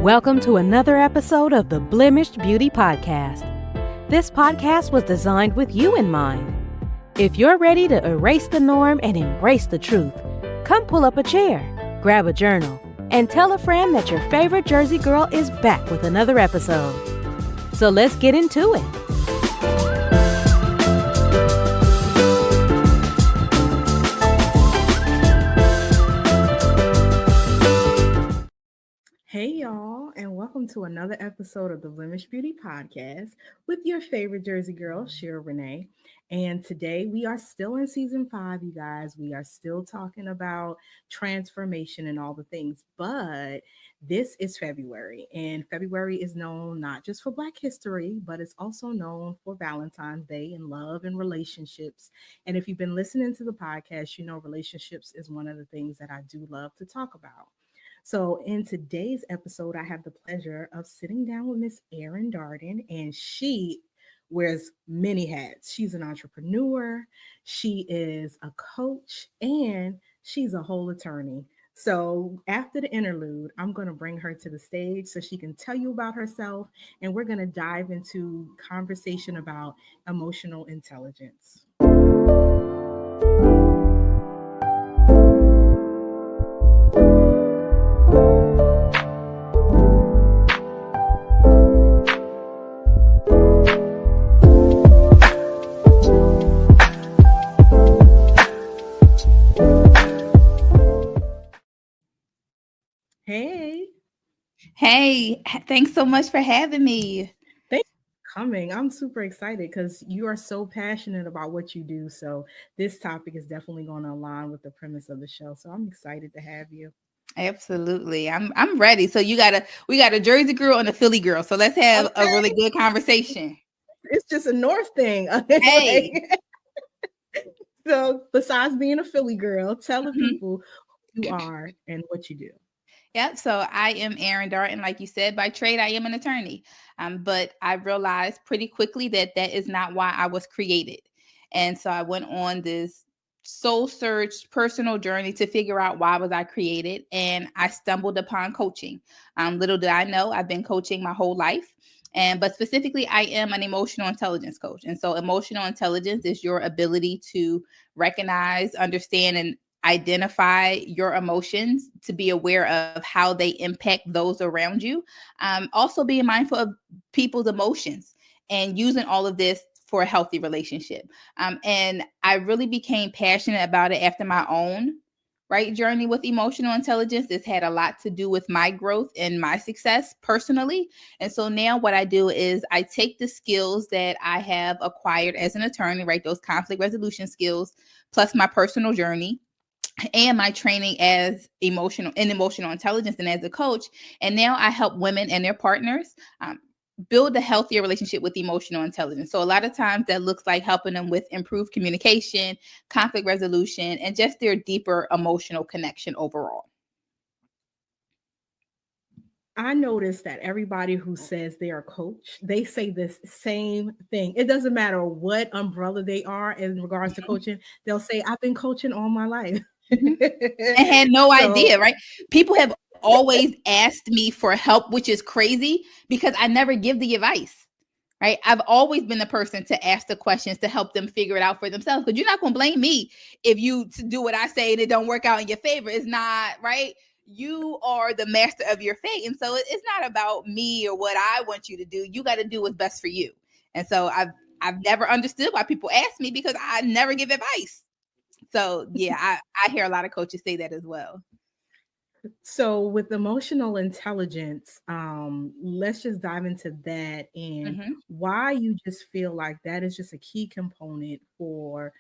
Welcome to another episode of the Blemished Beauty Podcast. This podcast was designed with you in mind. If you're ready to erase the norm and embrace the truth, come pull up a chair, grab a journal, and tell a friend that your favorite Jersey girl is back with another episode. So let's get into it. Hey y'all, and welcome to another episode of the Blemished Beauty Podcast with your favorite Jersey girl, Shira Renee. And today we are still in season 5, you guys. We are still talking about transformation and all the things, but this is February, and February is known not just for Black history, but it's also known for Valentine's Day and love and relationships. And if you've been listening to the podcast, you know relationships is one of the things that I do love to talk about. So in today's episode, I have the pleasure of sitting down with Miss Erin Darden, and she wears many hats. She's an entrepreneur, she is a coach, and she's a whole attorney. So after the interlude, I'm going to bring her to the stage so she can tell you about herself, and we're going to dive into conversation about emotional intelligence. Hey, thanks so much for having me. Thanks for coming. I'm super excited because you are so passionate about what you do. So this topic is definitely going to align with the premise of the show. So I'm excited to have you. Absolutely. I'm ready. So we got a Jersey girl and a Philly girl. So let's have a really good conversation. It's just a North thing. Hey. So besides being a Philly girl, tell the people who you are and what you do. Yep. So I am Erin Darden. Like you said, by trade, I am an attorney. But I realized pretty quickly that is not why I was created. And so I went on this soul search, personal journey to figure out why was I created. And I stumbled upon coaching. Little did I know, I've been coaching my whole life. But specifically, I am an emotional intelligence coach. And so emotional intelligence is your ability to recognize, understand, and identify your emotions, to be aware of how they impact those around you. Also being mindful of people's emotions and using all of this for a healthy relationship. And I really became passionate about it after my own journey with emotional intelligence. It's had a lot to do with my growth and my success personally. And so now what I do is I take the skills that I have acquired as an attorney, those conflict resolution skills, plus my personal journey, and my training as emotional intelligence and as a coach. And now I help women and their partners build a healthier relationship with emotional intelligence. So a lot of times that looks like helping them with improved communication, conflict resolution, and just their deeper emotional connection overall. I noticed that everybody who says they are a coach, they say this same thing. It doesn't matter what umbrella they are in regards to coaching. They'll say, I've been coaching all my life. I had no idea, right? People have always asked me for help, which is crazy because I never give the advice, right? I've always been the person to ask the questions to help them figure it out for themselves. But you're not going to blame me if you do what I say and it don't work out in your favor. It's not, right? You are the master of your fate. And so it's not about me or what I want you to do. You got to do what's best for you. And so I've never understood why people ask me because I never give advice. So yeah, I hear a lot of coaches say that as well. So with emotional intelligence, let's just dive into that and why you just feel like that is just a key component for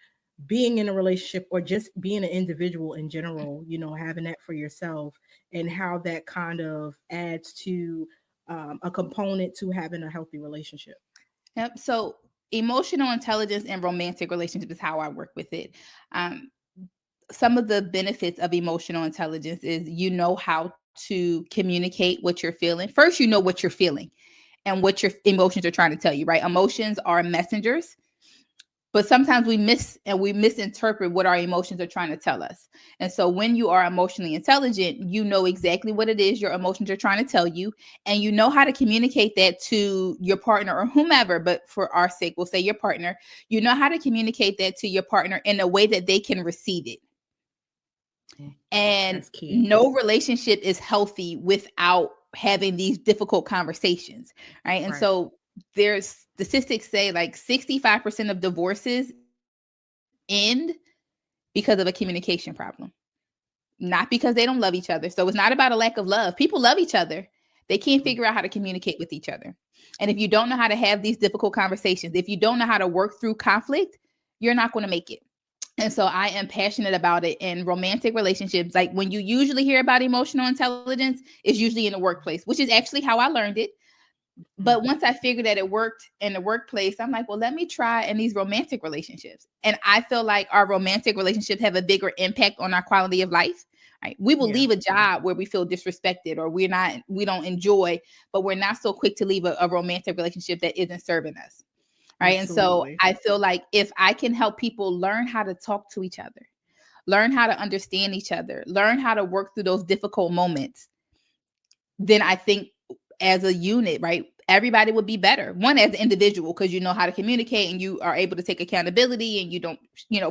being in a relationship or just being an individual in general, having that for yourself and how that kind of adds to a component to having a healthy relationship. Yep. So emotional intelligence and romantic relationships is how I work with it. Some of the benefits of emotional intelligence is how to communicate what you're feeling. First, you know what you're feeling and what your emotions are trying to tell you, right? Emotions are messengers. But sometimes we misinterpret what our emotions are trying to tell us. And so when you are emotionally intelligent, you know exactly what it is your emotions are trying to tell you, and you know how to communicate that to your partner or whomever. But for our sake, we'll say your partner. You know how to communicate that to your partner in a way that they can receive it. And That's key. no relationship is healthy without having these difficult conversations, right? And Right. so there's statistics say like 65% of divorces end because of a communication problem, not because they don't love each other. So it's not about a lack of love. People love each other. They can't figure out how to communicate with each other. And if you don't know how to have these difficult conversations, if you don't know how to work through conflict, you're not going to make it. And so I am passionate about it in romantic relationships. Like when you usually hear about emotional intelligence, it's usually in the workplace, which is actually how I learned it. But once I figured that it worked in the workplace, I'm like, well, let me try in these romantic relationships. And I feel like our romantic relationships have a bigger impact on our quality of life. Right? We will leave a job where we feel disrespected or we don't enjoy, but we're not so quick to leave a romantic relationship that isn't serving us. Right. Absolutely. And so I feel like if I can help people learn how to talk to each other, learn how to understand each other, learn how to work through those difficult moments, then I think as a unit, right, everybody would be better. One, as an individual, because you know how to communicate and you are able to take accountability and you don't,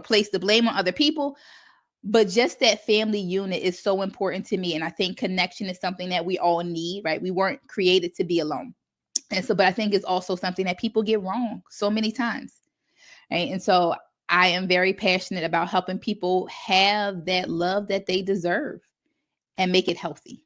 place the blame on other people. But just that family unit is so important to me. And I think connection is something that we all need, right? We weren't created to be alone. And so, but I think it's also something that people get wrong so many times. Right. And so I am very passionate about helping people have that love that they deserve and make it healthy.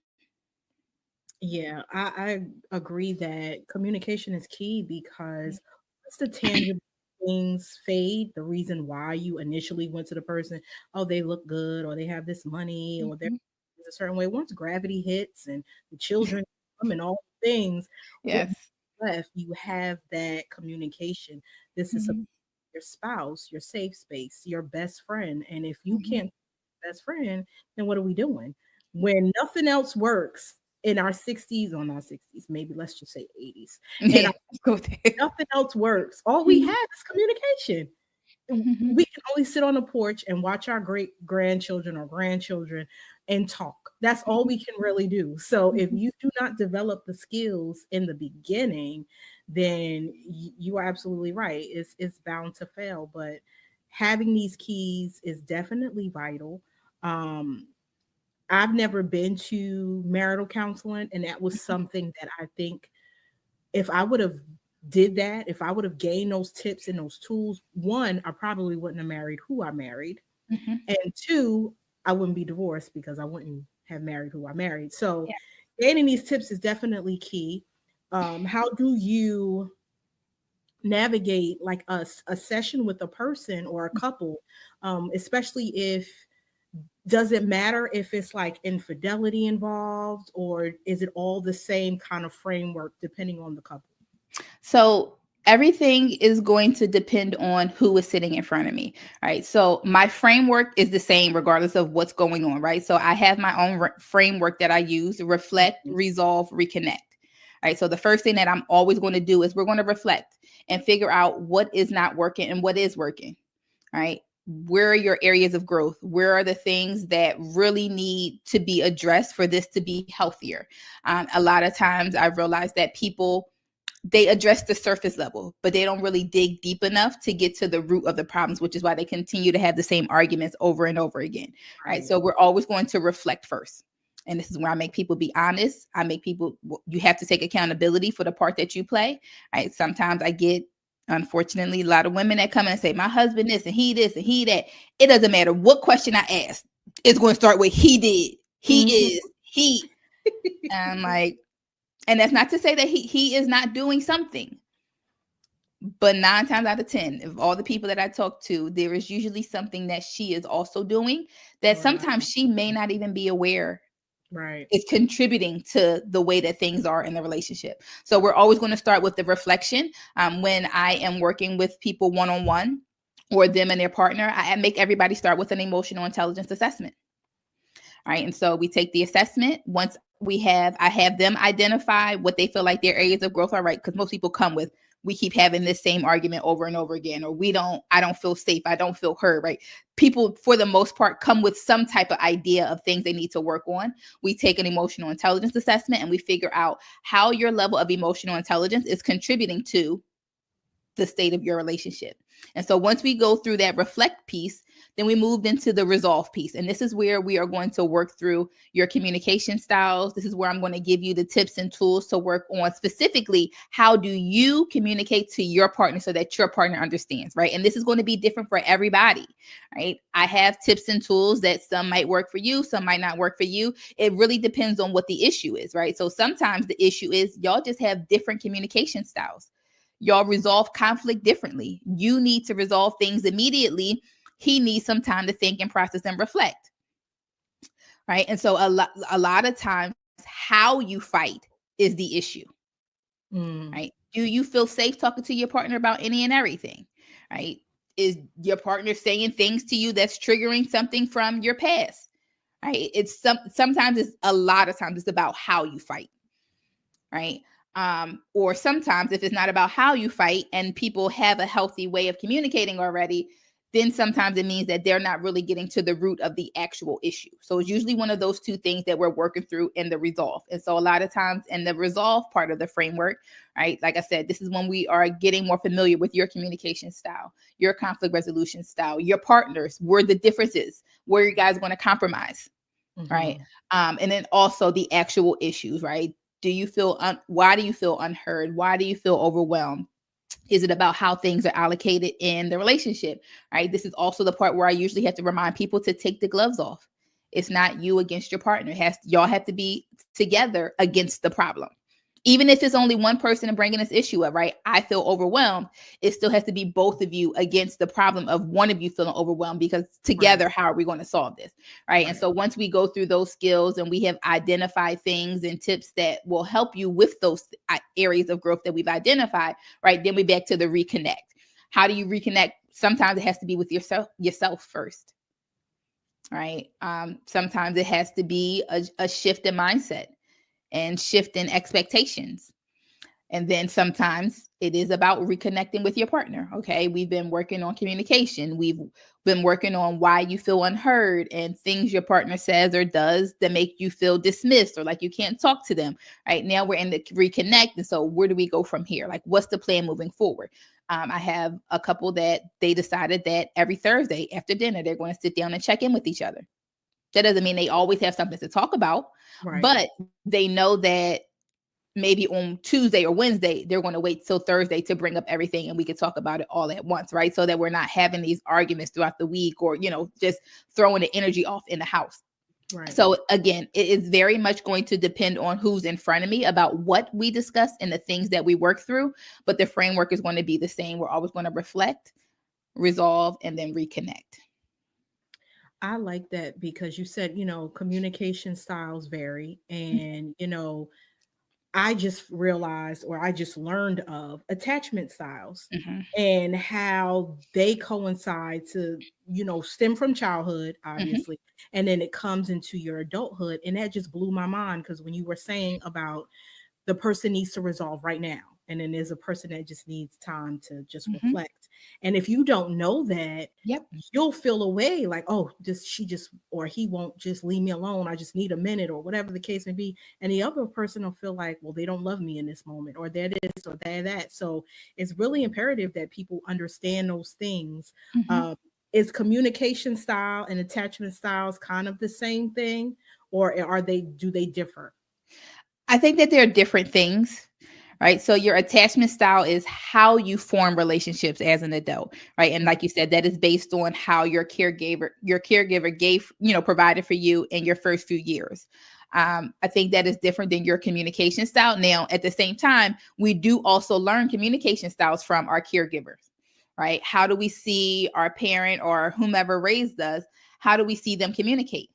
Yeah, I agree that communication is key because once the tangible things fade, the reason why you initially went to the person, oh, they look good or they have this money or they're Mhm. a certain way. Once gravity hits and the children come and all the things, what Yes. left, you have that communication. This is Mhm. your spouse, your safe space, your best friend. And if you Mhm. can't best friend, then what are we doing? When nothing else works in our 60s, on our 60s, maybe let's just say 80s, and Yeah. Let's go there. nothing else works. All we Mhm. have is communication. Mhm. We can only sit on the porch and watch our great grandchildren or grandchildren and talk. That's all we can really do. So if Mhm. you do not develop the skills in the beginning, then you are absolutely right. It's bound to fail. But having these keys is definitely vital. Um, I've never been to marital counseling, and that was something that I think if I would have did that, if I would have gained those tips and those tools, one, I probably wouldn't have married who I married, Mhm. and two, I wouldn't be divorced because I wouldn't have married who I married. So, Yeah. gaining these tips is definitely key. How do you navigate like a session with a person or a couple, especially if does it matter if it's like infidelity involved or is it all the same kind of framework depending on the couple? So everything is going to depend on who is sitting in front of me, right? So my framework is the same regardless of what's going on, right? So I have my own framework that I use: reflect, resolve, reconnect. Right. So the first thing that I'm always going to do is we're going to reflect and figure out what is not working and what is working. Right. Where are your areas of growth? Where are the things that really need to be addressed for this to be healthier? A lot of times I've realized that people, they address the surface level, but they don't really dig deep enough to get to the root of the problems, which is why they continue to have the same arguments over and over again. Right. Right. So we're always going to reflect first. And this is where I make people be honest. I make people, you have to take accountability for the part that you play. Right. Sometimes I get, unfortunately, a lot of women that come in and say, my husband this and he that. It doesn't matter what question I ask. It's going to start with he did, he Mhm. is, he. And I'm like, and that's not to say that he is not doing something. But 9 times out of 10, of all the people that I talk to, there is usually something that she is also doing that Right. sometimes she may not even be aware Right. is contributing to the way that things are in the relationship. So we're always going to start with the reflection. When I am working with people one-on-one or them and their partner, I make everybody start with an emotional intelligence assessment. Right. And so we take the assessment. Once I have them identify what they feel like their areas of growth are, right? Because most people come with we keep having this same argument over and over again, or I don't feel safe, I don't feel heard, right? People, for the most part, come with some type of idea of things they need to work on. We take an emotional intelligence assessment and we figure out how your level of emotional intelligence is contributing to the state of your relationship. And so once we go through that reflect piece, then we moved into the resolve piece. And this is where we are going to work through your communication styles. This is where I'm going to give you the tips and tools to work on specifically how do you communicate to your partner so that your partner understands, right? And this is going to be different for everybody, right? I have tips and tools that some might work for you, some might not work for you. It really depends on what the issue is, right? So sometimes the issue is y'all just have different communication styles. Y'all resolve conflict differently. You need to resolve things immediately. He needs some time to think and process and reflect, right? And so a lot of times how you fight is the issue, right? Do you feel safe talking to your partner about any and everything, right? Is your partner saying things to you that's triggering something from your past, right? Sometimes it's a lot of times it's about how you fight, right? Or sometimes if it's not about how you fight and people have a healthy way of communicating already, then sometimes it means that they're not really getting to the root of the actual issue. So it's usually one of those two things that we're working through in the resolve. And so a lot of times in the resolve part of the framework, right, like I said, this is when we are getting more familiar with your communication style, your conflict resolution style, your partners, where the differences, where you guys are going to compromise, right? And then also the actual issues, right? Do you feel, why do you feel unheard? Why do you feel overwhelmed? Is it about how things are allocated in the relationship, right? This is also the part where I usually have to remind people to take the gloves off. It's not you against your partner. Y'all have to be together against the problem. Even if it's only one person bringing this issue up, right? I feel overwhelmed. It still has to be both of you against the problem of one of you feeling overwhelmed, because together, right, how are we going to solve this, right? And so once we go through those skills and we have identified things and tips that will help you with those areas of growth that we've identified, right? Then we back to the reconnect. How do you reconnect? Sometimes it has to be with yourself first, right? Sometimes it has to be a shift in mindset and shift in expectations. And then sometimes it is about reconnecting with your partner. Okay, we've been working on communication. We've been working on why you feel unheard and things your partner says or does that make you feel dismissed or like you can't talk to them. Right now we're in the reconnect. And so where do we go from here? Like, what's the plan moving forward? I have a couple that they decided that every Thursday after dinner, they're going to sit down and check in with each other. That doesn't mean they always have something to talk about, right, but they know that maybe on Tuesday or Wednesday, they're going to wait till Thursday to bring up everything and we can talk about it all at once, right? So that we're not having these arguments throughout the week or, just throwing the energy off in the house. Right. So again, it is very much going to depend on who's in front of me about what we discuss and the things that we work through. But the framework is going to be the same. We're always going to reflect, resolve, and then reconnect. I like that because you said, communication styles vary. And, I just realized, or I just learned of attachment styles and how they coincide to, stem from childhood, obviously. And then it comes into your adulthood. And that just blew my mind because when you were saying about the person needs to resolve right now, and then there's a person that just needs time to just reflect. And if you don't know that, you'll feel away like, oh, or he won't just leave me alone. I just need a minute or whatever the case may be. And the other person will feel like, well, they don't love me in this moment, or they're this or they're that. So it's really imperative that people understand those things. Is communication style and attachment styles kind of the same thing, or do they differ? I think that they're different things. Right. So your attachment style is how you form relationships as an adult. Right. And like you said, that is based on how your caregiver gave, provided for you in your first few years. I think that is different than your communication style. Now, at the same time, we do also learn communication styles from our caregivers. Right. How do we see our parent or whomever raised us? How do we see them communicate?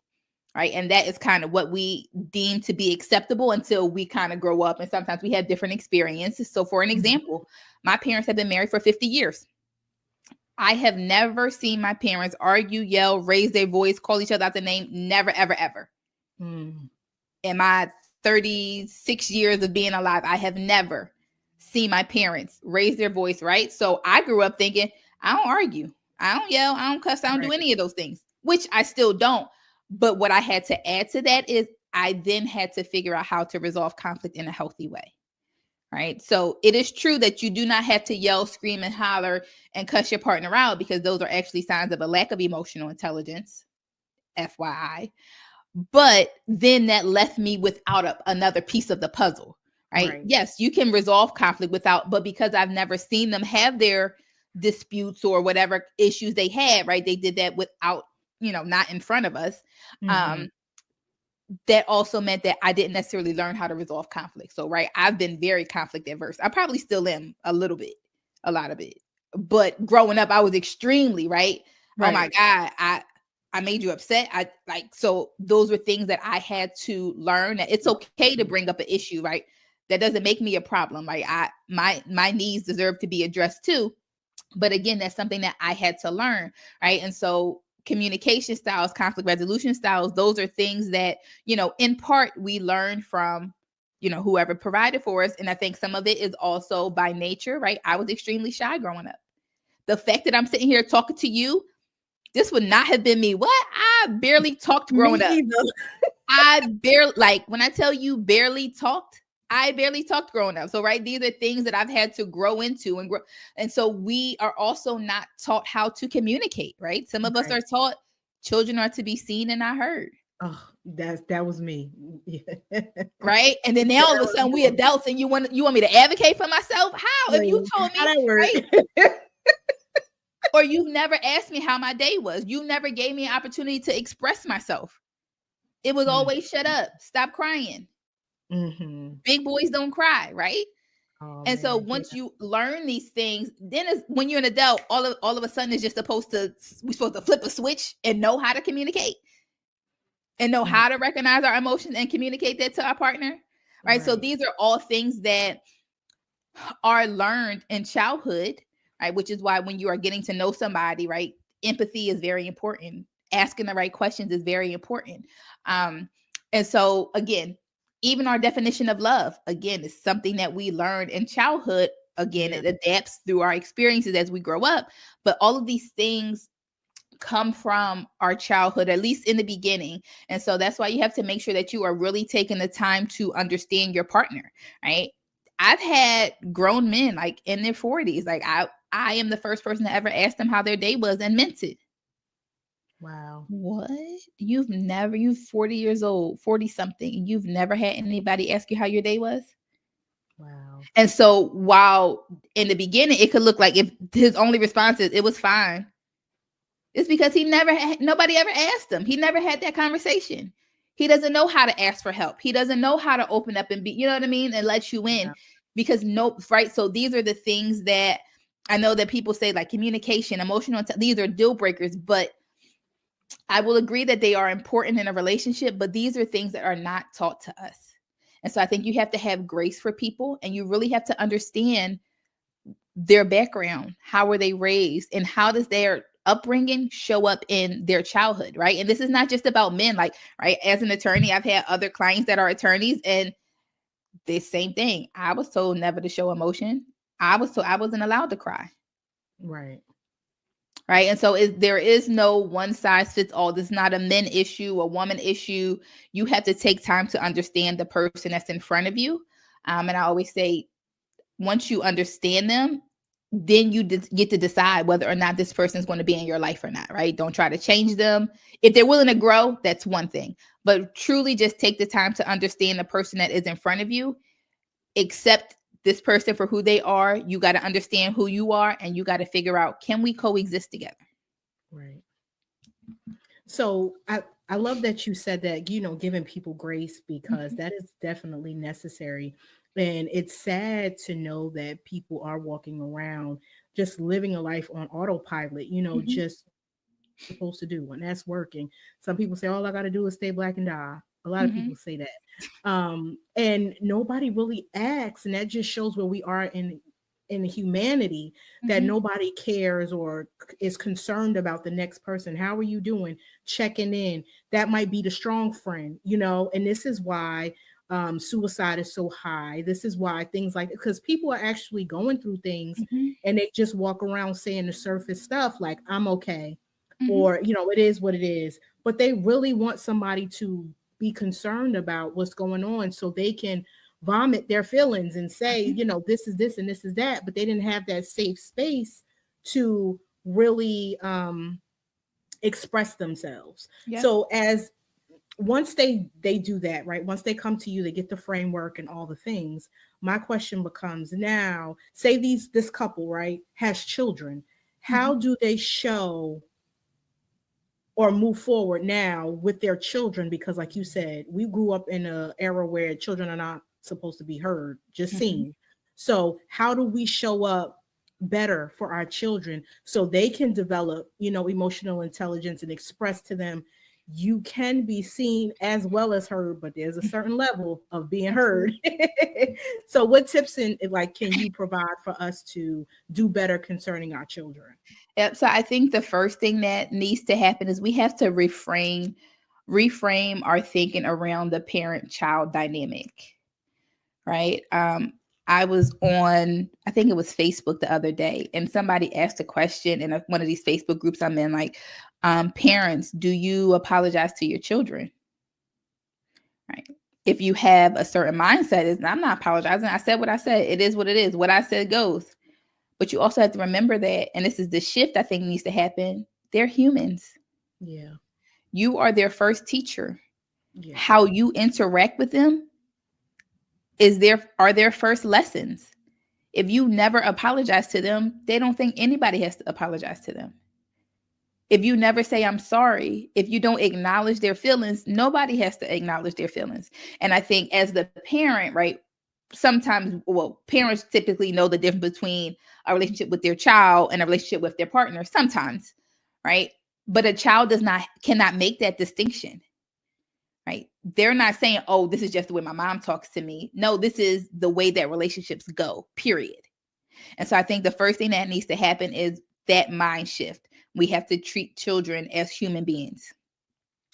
Right. And that is kind of what we deem to be acceptable until we kind of grow up. And sometimes we have different experiences. So for an example, my parents have been married for 50 years. I have never seen my parents argue, yell, raise their voice, call each other out the name. Never, ever, ever. In my 36 years of being alive, I have never see my parents raise their voice, right? So I grew up thinking, I don't argue, I don't yell, I don't cuss, I don't do any of those things, which I still don't. But what I had to add to that is I then had to figure out how to resolve conflict in a healthy way. Right. So it is true that you do not have to yell, scream, and holler and cuss your partner out, because those are actually signs of a lack of emotional intelligence, FYI. But then that left me without another piece of the puzzle. Right? Yes, you can resolve conflict without, but because I've never seen them have their disputes or whatever issues they had, right? They did that without, not in front of us. That also meant that I didn't necessarily learn how to resolve conflict. So, right, I've been very conflict adverse. I probably still am a little bit, a lot of it. But growing up, I was extremely, right? Oh my God, I made you upset. So those were things that I had to learn, that it's okay to bring up an issue, right? That doesn't make me a problem, right? My needs deserve to be addressed too. But again, that's something that I had to learn, right? And so communication styles, conflict resolution styles, those are things that, in part we learn from, whoever provided for us. And I think some of it is also by nature, right? I was extremely shy growing up. The fact that I'm sitting here talking to you, this would not have been me. What? I barely talked growing up. I barely, when I tell you barely talked, I barely talked growing up. So, right, these are things that I've had to grow into and grow. And so we are also not taught how to communicate, right? Some of us are taught children are to be seen and not heard. Oh, that was me. Right. And then now all of a sudden we adults and you want me to advocate for myself? How? If you told me, how that work? Right? Or you've never asked me how my day was. You never gave me an opportunity to express myself. It was always shut up, stop crying. Big boys don't cry, right? And so once you learn these things, then when you're an adult, all of a sudden we're supposed to flip a switch and know how to communicate and know how to recognize our emotions and communicate that to our partner, right? So these are all things that are learned in childhood, right? Which is why when you are getting to know somebody, right, empathy is very important. Asking the right questions is very important. And so again, even our definition of love, again, is something that we learn in childhood. Again, it adapts through our experiences as we grow up. But all of these things come from our childhood, at least in the beginning. And so that's why you have to make sure that you are really taking the time to understand your partner, right? I've had grown men in their 40s. I am the first person to ever ask them how their day was and meant it. Wow. What? You're 40 years old, 40 something, and you've never had anybody ask you how your day was? Wow. And so while in the beginning it could look like if his only response is it was fine, it's because nobody ever asked him. He never had that conversation. He doesn't know how to ask for help. He doesn't know how to open up and be, you know what I mean? And let you in because right. So these are the things that I know that people say, like communication, emotional, these are deal breakers, but I will agree that they are important in a relationship, but these are things that are not taught to us. And so I think you have to have grace for people, and you really have to understand their background. How were they raised, and how does their upbringing show up in their childhood, right? And this is not just about men. Right, as an attorney, I've had other clients that are attorneys, and the same thing. I was told never to show emotion. I was told I wasn't allowed to cry. Right. And so there is no one size fits all. This is not a men issue, a woman issue. You have to take time to understand the person that's in front of you. And I always say, once you understand them, then you get to decide whether or not this person is going to be in your life or not. Right. Don't try to change them. If they're willing to grow, that's one thing. But truly just take the time to understand the person that is in front of you. Accept this person for who they are. You got to understand who you are, and you got to figure out, can we coexist together? Right. So I love that you said that, giving people grace, because that is definitely necessary. And it's sad to know that people are walking around just living a life on autopilot, just supposed to do, and that's working. Some people say all I got to do is stay black and die. A lot of people say that. And nobody really asks, and that just shows where we are in humanity, that nobody cares or is concerned about the next person. How are you doing? Checking in. That might be the strong friend, and this is why suicide is so high. This is why things like, because people are actually going through things Mm-hmm. and they just walk around saying the surface stuff like, I'm okay, Mm-hmm. or, it is what it is. But they really want somebody to be concerned about what's going on so they can vomit their feelings and say, this is this and this is that. But they didn't have that safe space to really express themselves. Yeah. So as once they do that, right, once they come to you, they get the framework and all the things. My question becomes, now say this couple, right, has children. Mm-hmm. How do they show or move forward now with their children? Because like you said, we grew up in an era where children are not supposed to be heard, just Mm-hmm. seen. So how do we show up better for our children so they can develop, emotional intelligence and express to them, you can be seen as well as heard, but there's a certain level of being heard. So what tips and like can you provide for us to do better concerning our children? Yep. So I think the first thing that needs to happen is we have to reframe our thinking around the parent-child dynamic, right? I was on, I think it was Facebook the other day, and somebody asked a question in one of these Facebook groups I'm in, like, parents, do you apologize to your children? Right? If you have a certain mindset, is I'm not apologizing. I said what I said. It is what it is. What I said goes. But you also have to remember that, and this is the shift I think needs to happen. They're humans. Yeah. You are their first teacher. Yeah. How you interact with them are their first lessons. If you never apologize to them, they don't think anybody has to apologize to them. If you never say I'm sorry, if you don't acknowledge their feelings, nobody has to acknowledge their feelings. And I think as the parent, right, sometimes, well, parents typically know the difference between a relationship with their child and a relationship with their partner sometimes, right? But a child cannot make that distinction, right? They're not saying, oh, this is just the way my mom talks to me. No, this is the way that relationships go, period. And so I think the first thing that needs to happen is that mind shift. We have to treat children as human beings.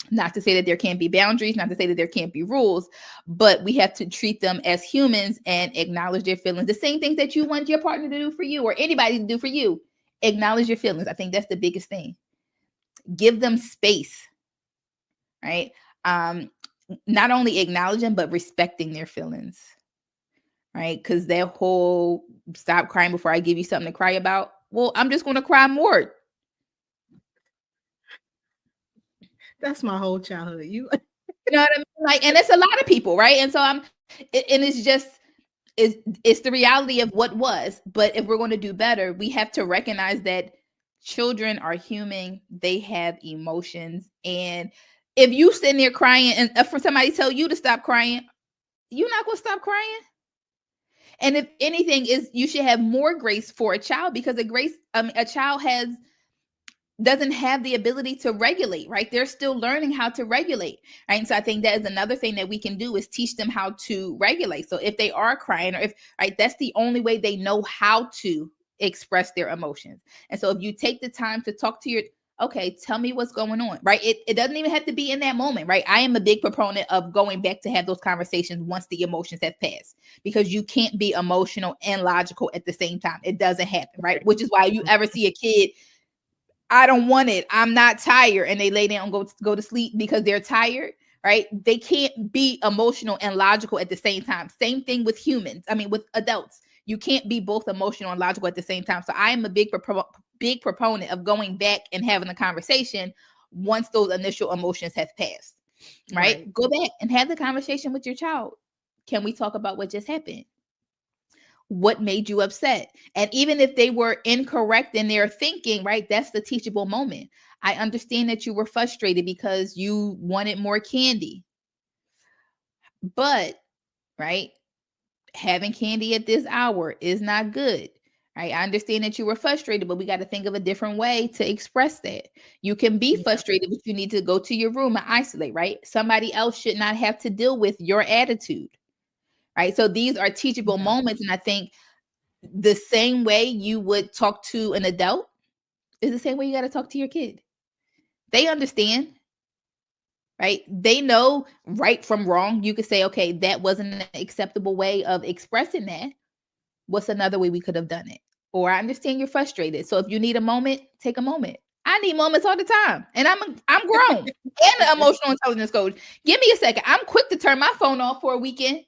Not to say that there can't be boundaries, not to say that there can't be rules, but we have to treat them as humans and acknowledge their feelings. The same things that you want your partner to do for you or anybody to do for you. Acknowledge your feelings. I think that's the biggest thing. Give them space, right? Not only acknowledging, but respecting their feelings, right? Because that whole stop crying before I give you something to cry about. Well, I'm just going to cry more. That's my whole childhood. You know what I mean? Like, and it's a lot of people, right? And so and it's just, it's the reality of what was. But if we're going to do better, we have to recognize that children are human. They have emotions. And if you sitting there crying and for somebody tell you to stop crying, you're not going to stop crying. And if anything, you should have more grace for a child, because a child doesn't have the ability to regulate, right? They're still learning how to regulate, right? And so I think that is another thing that we can do, is teach them how to regulate. So if they are crying, or right, that's the only way they know how to express their emotions. And so if you take the time to talk to okay, tell me what's going on, right? It doesn't even have to be in that moment, right? I am a big proponent of going back to have those conversations once the emotions have passed, because you can't be emotional and logical at the same time. It doesn't happen, right? Which is why you ever see a kid, I don't want it, I'm not tired, and they lay down and go to sleep because they're tired, right? They can't be emotional and logical at the same time. Same thing with with adults. You can't be both emotional and logical at the same time. So I am a big proponent of going back and having a conversation once those initial emotions have passed, right? Go back and have the conversation with your child. Can we talk about what just happened? What made you upset? And even if they were incorrect in their thinking, right, that's the teachable moment. I understand that you were frustrated because you wanted more candy, but, right, having candy at this hour is not good. Right? I understand that you were frustrated, but we got to think of a different way to express that. You can be frustrated, but you need to go to your room and isolate, right? Somebody else should not have to deal with your attitude, right? So these are teachable moments. And I think the same way you would talk to an adult is the same way you got to talk to your kid. They understand. right? They know right from wrong. You could say, okay, that wasn't an acceptable way of expressing that. What's another way we could have done it? Or I understand you're frustrated. So if you need a moment, take a moment. I need moments all the time. And I'm grown and an emotional intelligence coach. Give me a second. I'm quick to turn my phone off for a weekend.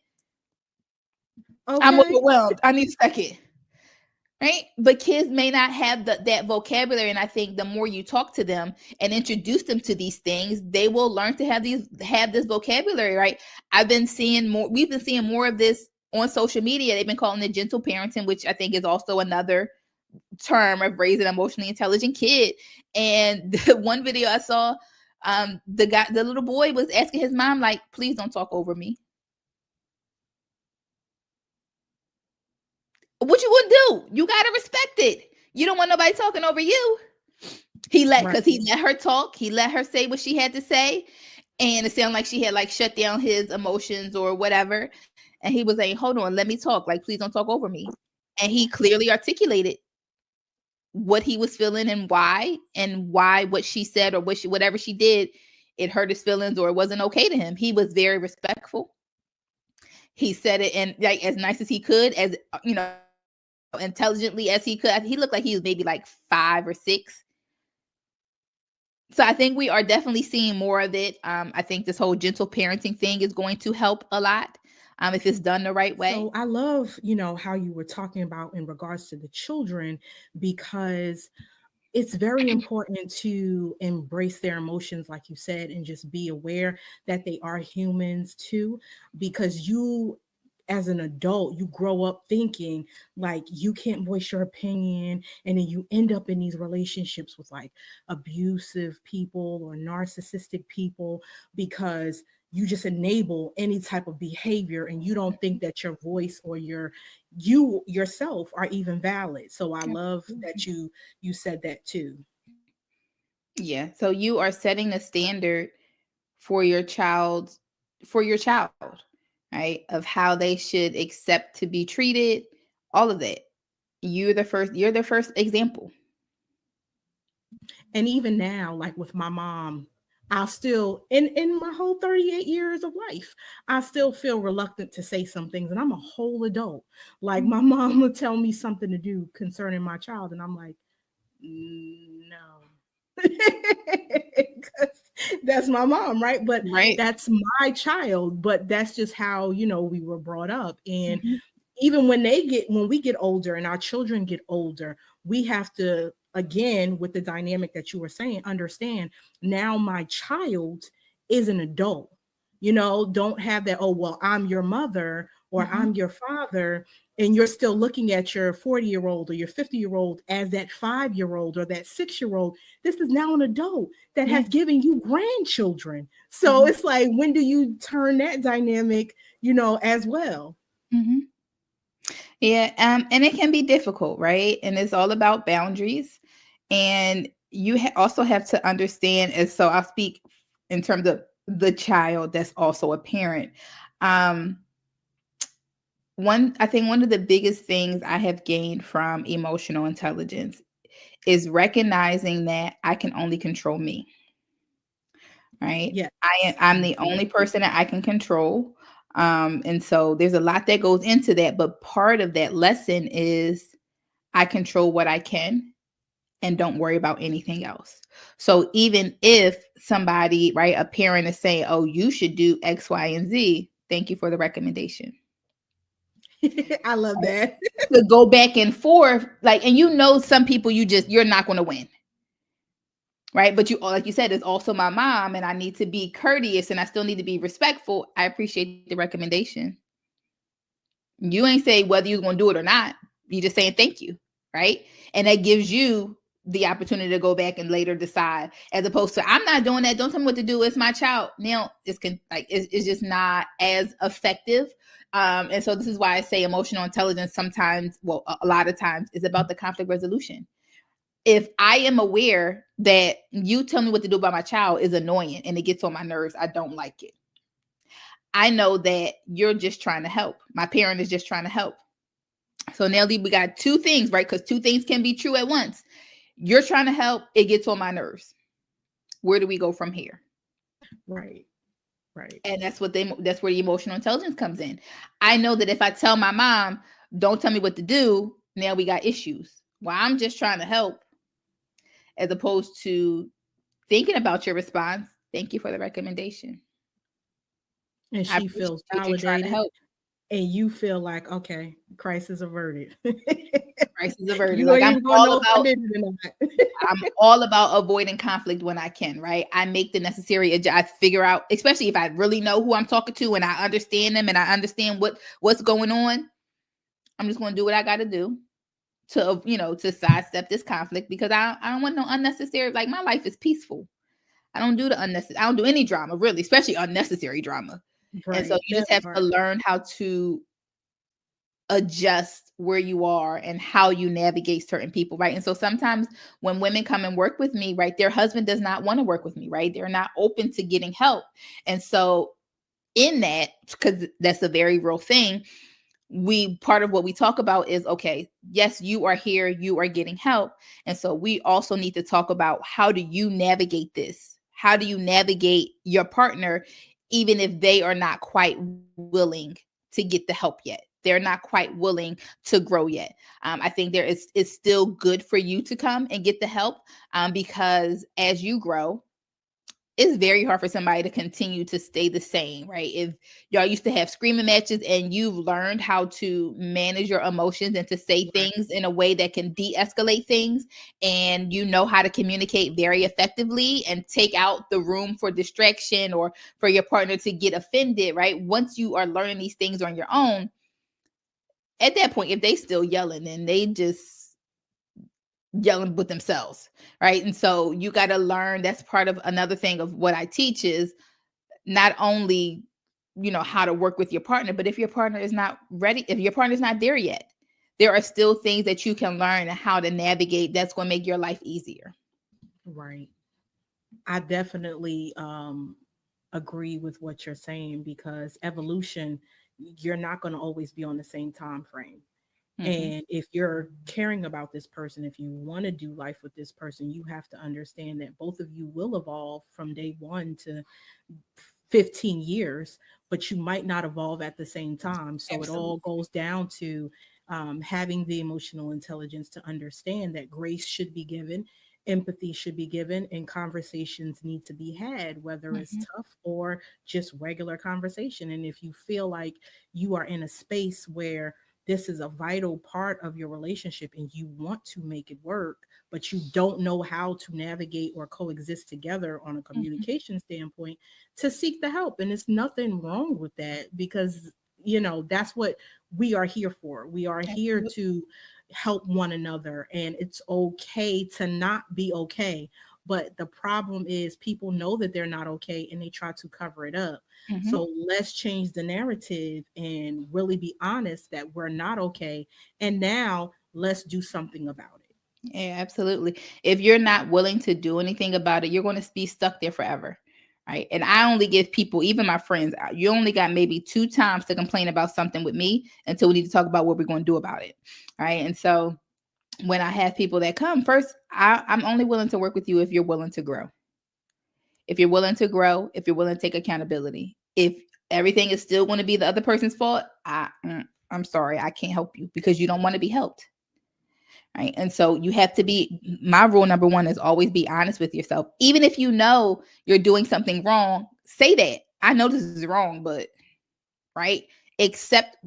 I'm Okay. overwhelmed. I need a second. Right. But kids may not have that vocabulary. And I think the more you talk to them and introduce them to these things, they will learn to have this vocabulary. Right. We've been seeing more of this on social media. They've been calling it gentle parenting, which I think is also another term of raising an emotionally intelligent kid. And the one video I saw, the little boy was asking his mom, like, please don't talk over me. What you would do? You gotta respect it. You don't want nobody talking over you. He let her talk. He let her say what she had to say, and it sounded like she had like shut down his emotions or whatever. And he was saying, "Hold on, let me talk. Like, please don't talk over me." And he clearly articulated what he was feeling and why what she said or whatever she did, it hurt his feelings or it wasn't okay to him. He was very respectful. He said it and like as nice as he could, as intelligently as he could. He looked like he was maybe like 5 or 6. So I think we are definitely seeing more of it. I think this whole gentle parenting thing is going to help a lot if it's done the right way. So I love, how you were talking about in regards to the children, because it's very important to embrace their emotions, like you said, and just be aware that they are humans too, because you, as an adult, you grow up thinking like you can't voice your opinion, and then you end up in these relationships with like abusive people or narcissistic people because you just enable any type of behavior and you don't think that your voice or you yourself are even valid. So I love that you said that too. Yeah. So you are setting the standard for your child, right? Of how they should accept to be treated, all of that. You're the first example. And even now, like with my mom, I still in my whole 38 years of life, I still feel reluctant to say some things. And I'm a whole adult. Like my mom would tell me something to do concerning my child, and I'm like, no. 'Cause that's my mom, right? But Right. that's my child. But that's just how, we were brought up. And Mhm. even when we get older and our children get older, we have to, again, with the dynamic that you were saying, understand now my child is an adult. Don't have that, oh well, I'm your mother or Mhm. I'm your father, and you're still looking at your 40-year-old or your 50-year-old as that 5-year-old or that 6-year-old. This is now an adult that Yeah. has given you grandchildren. So Mhm. it's like, when do you turn that dynamic, as well? Mhm. Yeah, and it can be difficult, right? And it's all about boundaries. And you also have to understand, and so I'll speak in terms of the child that's also a parent. Um, I think one of the biggest things I have gained from emotional intelligence is recognizing that I can only control me, right? Yes, I'm the only absolutely. person that I can control. And so there's a lot that goes into that, but part of that lesson is I control what I can and don't worry about anything else. So even if somebody, right, a parent is saying, "Oh, you should do X, Y, and Z," thank you for the recommendation. I love that. To go back and forth, like, and some people you're not going to win, right? But like you said, it's also my mom, and I need to be courteous, and I still need to be respectful. I appreciate the recommendation. You ain't say whether you're going to do it or not. You just saying thank you, right? And that gives you the opportunity to go back and later decide, as opposed to I'm not doing that. Don't tell me what to do. It's my child. Now it's just not as effective. And so this is why I say emotional intelligence sometimes, well, a lot of times, is about the conflict resolution. If I am aware that you tell me what to do about my child is annoying and it gets on my nerves, I don't like it. I know that you're just trying to help. My parent is just trying to help. So now we got two things, right? Because two things can be true at once. You're trying to help, it gets on my nerves. Where do we go from here? Right. Right. And that's where the emotional intelligence comes in. I know that if I tell my mom, don't tell me what to do, now we got issues. Well, I'm just trying to help, as opposed to thinking about your response. Thank you for the recommendation. And I she feels appreciate you trying to validated, help. and you feel like, okay, crisis averted. Crisis averted. You Like ain't even gonna know if I did it or not. I'm all about avoiding conflict when I can, right? I make the necessary I figure out, especially if I really know who I'm talking to and I understand them and I understand what's going on. I'm just going to do what I got to do to sidestep this conflict, because I don't want no unnecessary. Like, my life is peaceful. I don't do the unnecessary. I don't do any drama, really, especially unnecessary drama. And so Right. you That just have to part. learn how to adjust where you are and how you navigate certain people, right? And so sometimes when women come and work with me, right, their husband does not want to work with me, right? They're not open to getting help. And so in that, because that's a very real thing, part of what we talk about is, okay, yes, you are here, you are getting help. And so we also need to talk about, how do you navigate this? How do you navigate your partner, even if they are not quite willing to get the help yet? They're not quite willing to grow yet. I think it's still good for you to come and get the help, because as you grow, it's very hard for somebody to continue to stay the same, right? If y'all used to have screaming matches and you've learned how to manage your emotions and to say Right. things in a way that can de-escalate things, and you know how to communicate very effectively and take out the room for distraction or for your partner to get offended, right? Once you are learning these things on your own, at that point, if they still yelling, then they just yelling with themselves, right? And so you got to learn. That's part of another thing of what I teach is not only how to work with your partner, but if your partner is not ready, if your partner is not there yet, there are still things that you can learn and how to navigate. That's going to make your life easier. Right. I definitely agree with what you're saying, because evolution, you're not going to always be on the same time frame. Mm-hmm. And if you're caring about this person, if you want to do life with this person, you have to understand that both of you will evolve from day one to 15 years, but you might not evolve at the same time. So it all Absolutely. goes down to having the emotional intelligence to understand that grace should be given, empathy should be given, and conversations need to be had, whether it's Mm-hmm. tough or just regular conversation. And if you feel like you are in a space where this is a vital part of your relationship and you want to make it work, but you don't know how to navigate or coexist together on a Mm-hmm. communication standpoint, to seek the help. And it's nothing wrong with that, because that's what we are here for. We are here Absolutely. to help one another, and it's okay to not be okay. But the problem is, people know that they're not okay and they try to cover it up. Mm-hmm. So let's change the narrative and really be honest that we're not okay, and now let's do something about it. Yeah, absolutely. If you're not willing to do anything about it, you're going to be stuck there forever. Right. And I only give people, even my friends, you only got maybe 2 times to complain about something with me until we need to talk about what we're going to do about it. Right. And so when I have people that come first, I'm only willing to work with you if you're willing to grow. If you're willing to grow, if you're willing to take accountability. If everything is still going to be the other person's fault, I'm sorry, I can't help you, because you don't want to be helped. Right. And so you have to be, my rule number one is always be honest with yourself. Even if you know you're doing something wrong, say that. I know this is wrong, but right. Accept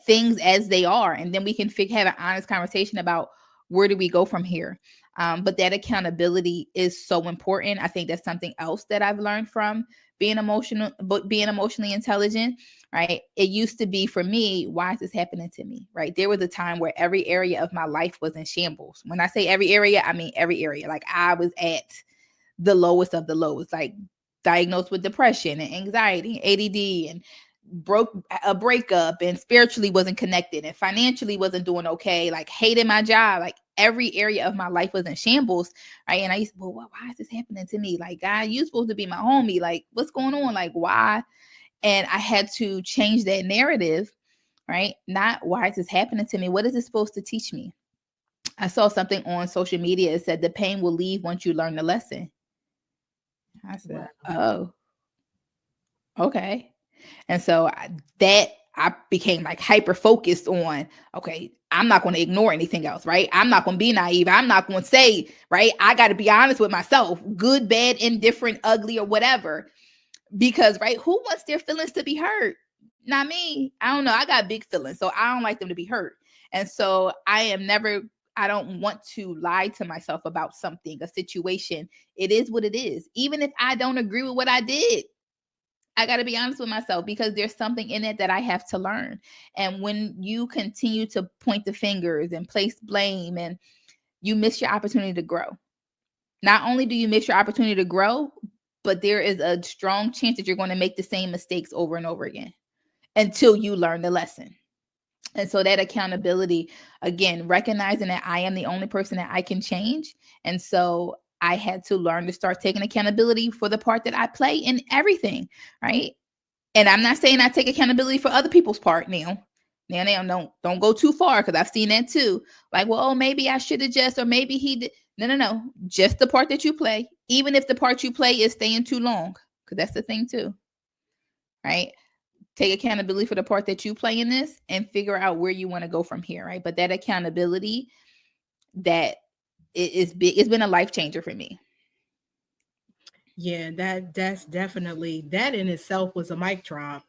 things as they are. And then we can have an honest conversation about where do we go from here. But that accountability is so important. I think that's something else that I've learned from being emotionally intelligent, right? It used to be for me, why is this happening to me, right? There was a time where every area of my life was in shambles. When I say every area, I mean every area. Like, I was at the lowest of the lowest, like diagnosed with depression and anxiety, ADD, and broke a breakup, and spiritually wasn't connected, and financially wasn't doing okay, like hated my job, like every area of my life was in shambles, right? And I used to, well, why is this happening to me? Like, God, you supposed to be my homie. Like, what's going on? Like, why? And I had to change that narrative, right? Not why is this happening to me? What is this supposed to teach me? I saw something on social media. It said the pain will leave once you learn the lesson. I Wow. said, oh. Okay. And so I became like hyper focused on, okay, I'm not going to ignore anything else, right? I'm not going to be naive. I'm not going to say, right? I got to be honest with myself, good, bad, indifferent, ugly, or whatever. Because, right, who wants their feelings to be hurt? Not me. I don't know. I got big feelings, so I don't like them to be hurt. And so I don't want to lie to myself about something, a situation. It is what it is. Even if I don't agree with what I did, I got to be honest with myself because there's something in it that I have to learn. And when you continue to point the fingers and place blame, and you miss your opportunity to grow. Not only do you miss your opportunity to grow, but there is a strong chance that you're going to make the same mistakes over and over again until you learn the lesson. And so that accountability, again, recognizing that I am the only person that I can change. And so I had to learn to start taking accountability for the part that I play in everything, right? And I'm not saying I take accountability for other people's part now. Now, don't go too far because I've seen that too. Like, well, oh, maybe I should have just, or maybe he did. No. Just the part that you play, even if the part you play is staying too long, because that's the thing too, right? Take accountability for the part that you play in this and figure out where you want to go from here, right? But that accountability, that is big. It's been a life changer for me. Yeah, that's definitely, that in itself was a mic drop,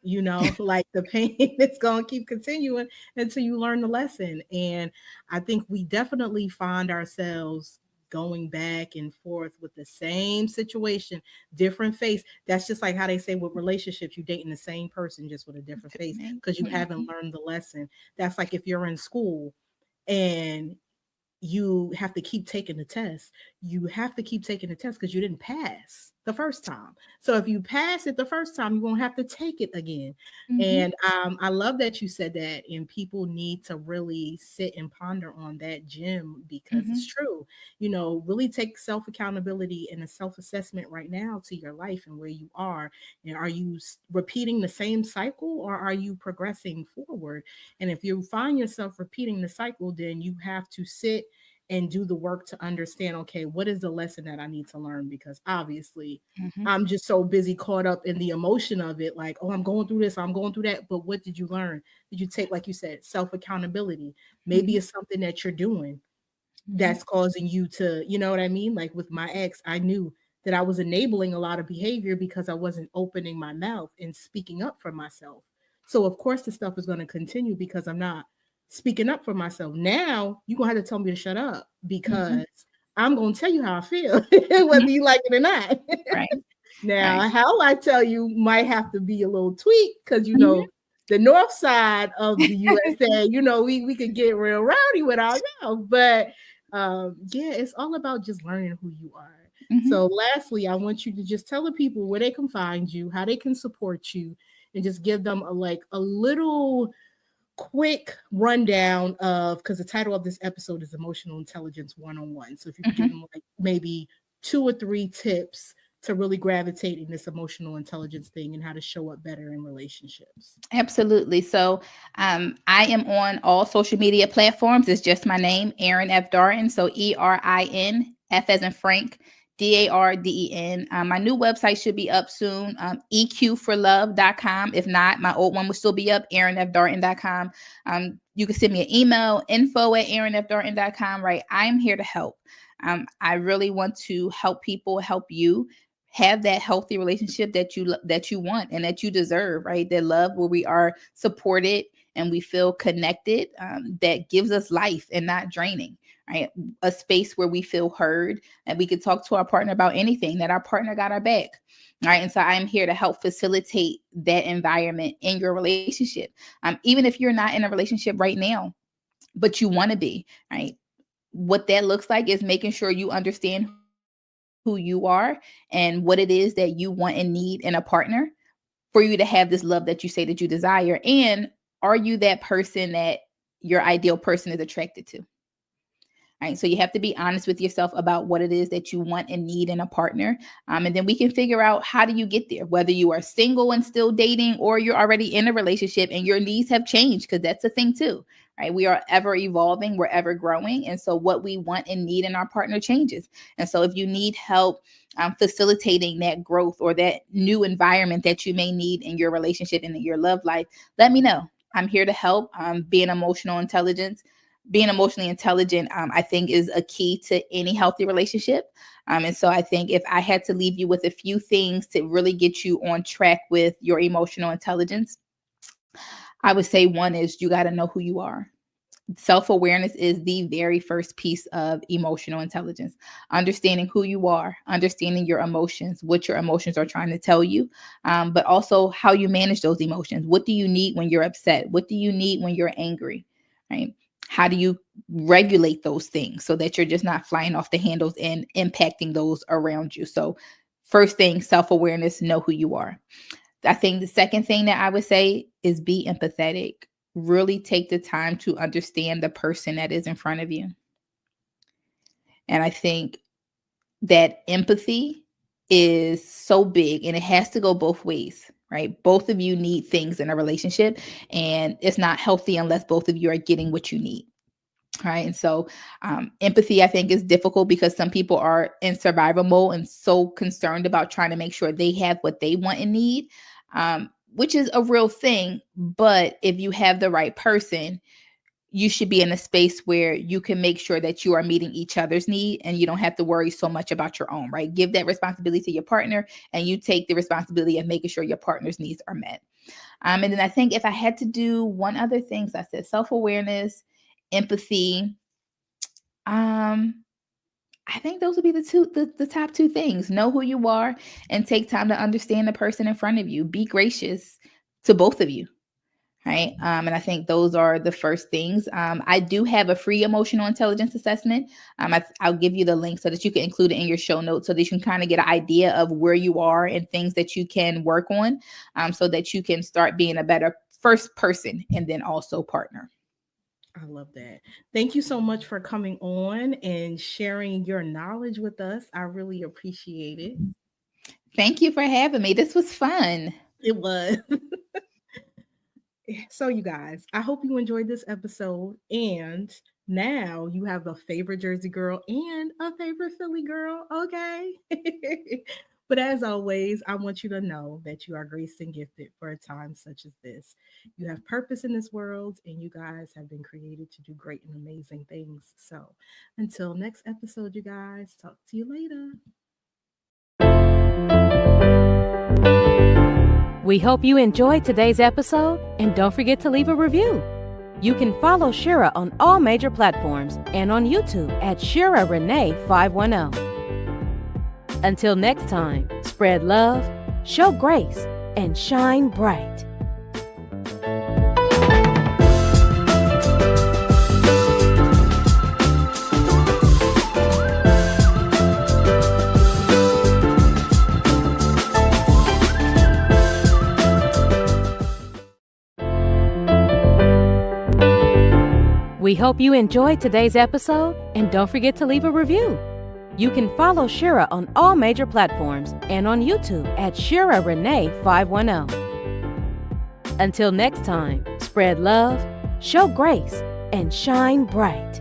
like the pain is going to keep continuing until you learn the lesson. And I think we definitely find ourselves going back and forth with the same situation, different face. That's just like how they say with relationships, you dating the same person just with a different face because you haven't learned the lesson. That's like if you're in school and you have to keep taking the test. You have to keep taking the test because you didn't pass the first time. So if you pass it the first time, you won't have to take it again. And I love that you said that. And people need to really sit and ponder on that, Jim, because it's true. Really take self accountability and a self assessment right now to your life and where you are. And are you repeating the same cycle or are you progressing forward? And if you find yourself repeating the cycle, then you have to sit and do the work to understand, okay, what is the lesson that I need to learn? Because obviously I'm just so busy caught up in the emotion of it. Like, oh, I'm going through this, I'm going through that. But what did you learn? Did you take, like you said, self accountability? Maybe it's something that you're doing that's causing you to, you know what I mean? Like with my ex, I knew that I was enabling a lot of behavior because I wasn't opening my mouth and speaking up for myself. So of course the stuff is going to continue because I'm not speaking up for myself. Now you're gonna have to tell me to shut up because I'm gonna tell you how I feel, whether you like it or not. Right. Now, Right. how I tell you might have to be a little tweaked because the north side of the USA, we could get real rowdy with our mouth. But yeah, it's all about just learning who you are. So lastly, I want you to just tell the people where they can find you, how they can support you, and just give them a little quick rundown of, because the title of this episode is Emotional Intelligence 101. So if you could give them like maybe 2 or 3 tips to really gravitate in this emotional intelligence thing and how to show up better in relationships. Absolutely. So I am on all social media platforms. It's just my name, Erin F. Darden. So ERIN, F as in Frank, DARDEN. My new website should be up soon, eqforlove.com. If not, my old one will still be up, erinfdarden.com. You can send me an email, info@erinfdarden.com, right? I'm here to help. I really want to help people, help you have that healthy relationship that you want and that you deserve, right? That love where we are supported and we feel connected, that gives us life and not draining, right? A space where we feel heard and we can talk to our partner about anything, that our partner got our back, right? And so I'm here to help facilitate that environment in your relationship. Even if you're not in a relationship right now, but you want to be, right? What that looks like is making sure you understand who you are and what it is that you want and need in a partner for you to have this love that you say that you desire. And are you that person that your ideal person is attracted to? Right. So you have to be honest with yourself about what it is that you want and need in a partner. And then we can figure out, how do you get there, whether you are single and still dating, or you're already in a relationship and your needs have changed, because that's a thing too. Right. We are ever evolving, we're ever growing. And so what we want and need in our partner changes. And so if you need help facilitating that growth or that new environment that you may need in your relationship and in your love life, let me know. I'm here to help. Being emotionally intelligent, I think, is a key to any healthy relationship. And so I think if I had to leave you with a few things to really get you on track with your emotional intelligence, I would say one is, you got to know who you are. Self-awareness is the very first piece of emotional intelligence. Understanding who you are, understanding your emotions, what your emotions are trying to tell you, but also how you manage those emotions. What do you need when you're upset? What do you need when you're angry? Right? How do you regulate those things so that you're just not flying off the handles and impacting those around you? So first thing, self-awareness, know who you are. I think the second thing that I would say is be empathetic. Really take the time to understand the person that is in front of you. And I think that empathy is so big, and it has to go both ways, right? Both of you need things in a relationship, and it's not healthy unless both of you are getting what you need. Right. And so empathy, I think, is difficult because some people are in survival mode and so concerned about trying to make sure they have what they want and need, which is a real thing. But if you have the right person, you should be in a space where you can make sure that you are meeting each other's need and you don't have to worry so much about your own, right? Give that responsibility to your partner, and you take the responsibility of making sure your partner's needs are met. And then I think if I had to do one other thing, so I said self-awareness, empathy. I think those would be the top two things. Know who you are and take time to understand the person in front of you. Be gracious to both of you. Right. And I think those are the first things. I do have a free emotional intelligence assessment. I'll give you the link so that you can include it in your show notes so that you can kind of get an idea of where you are and things that you can work on, so that you can start being a better first person and then also partner. I love that. Thank you so much for coming on and sharing your knowledge with us. I really appreciate it. Thank you for having me. This was fun. It was. So, you guys, I hope you enjoyed this episode. And now you have a favorite Jersey girl and a favorite Philly girl. Okay. But as always, I want you to know that you are graced and gifted for a time such as this. You have purpose in this world, and you guys have been created to do great and amazing things. So until next episode, you guys, talk to you later. We hope you enjoyed today's episode, and don't forget to leave a review. You can follow Shira on all major platforms and on YouTube at Shira Renee 510. Until next time, spread love, show grace, and shine bright. We hope you enjoyed today's episode, and don't forget to leave a review. You can follow Shira on all major platforms and on YouTube at Shira Renee 510. Until next time, spread love, show grace, and shine bright.